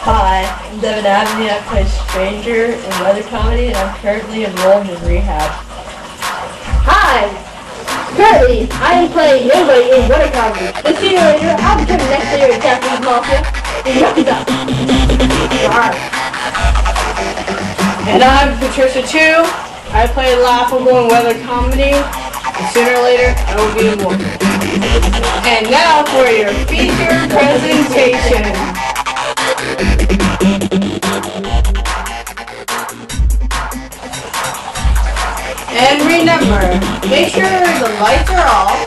Hi, I'm Devin Abney. I play Stranger in weather comedy, and I'm currently enrolled in rehab. Hi, currently I am playing nobody in weather comedy. The sooner or later, I'll become the next leader of Japanese Mafia in Yakuza. And I'm Patricia Chu. I play laughable in weather comedy, and sooner or later I will be enrolled. And now for your feature presentation. And remember, make sure the lights are off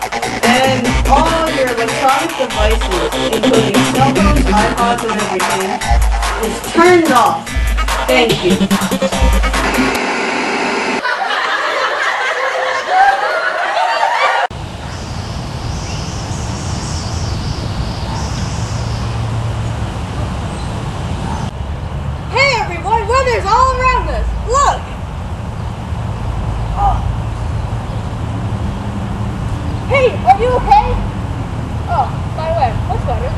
and all your electronic devices, including cell phones, iPods, and everything, is turned off. Thank you. Hey everyone, weather's all around us. Look! Hey, are you okay? Oh, by the way, what's better?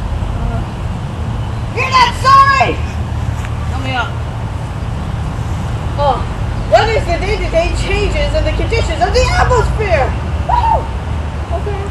You're not sorry! Help me up. Oh, weather's the day-to-day changes in the conditions of the atmosphere! Woo! Okay.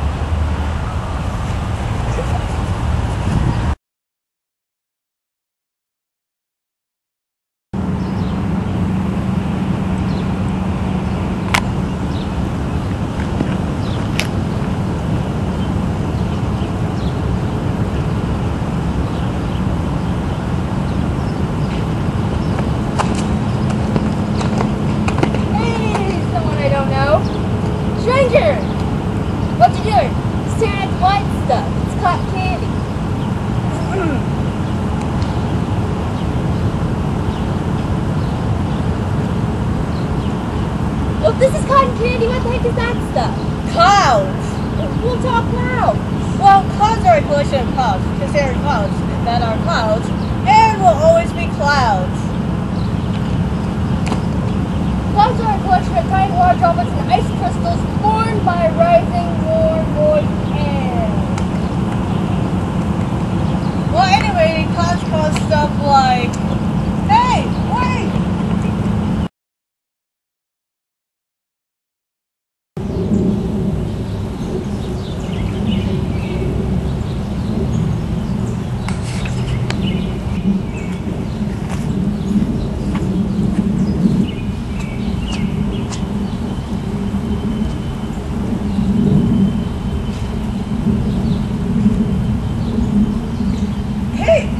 Stranger! What you doing? Staring at the white stuff. It's cotton candy. Well, if this is cotton candy, what the heck is that stuff? Clouds! We'll talk clouds. Well, clouds are a collection of clouds, because there are clouds that are clouds, and will always be clouds. Clouds are a collection of tiny water droplets and ice crystals formed by rising warm, moist air. Well, anyway, clouds cause stuff like, hey, wait!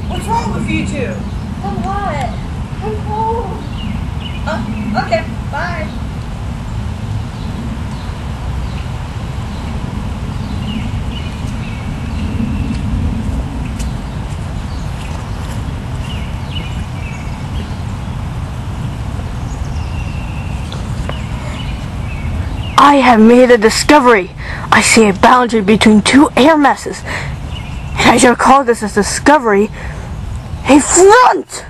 What's wrong with you two? I'm hot. I'm cold. Okay, bye. I have made a discovery. I see a boundary between two air masses. And I shall call this a discovery a front!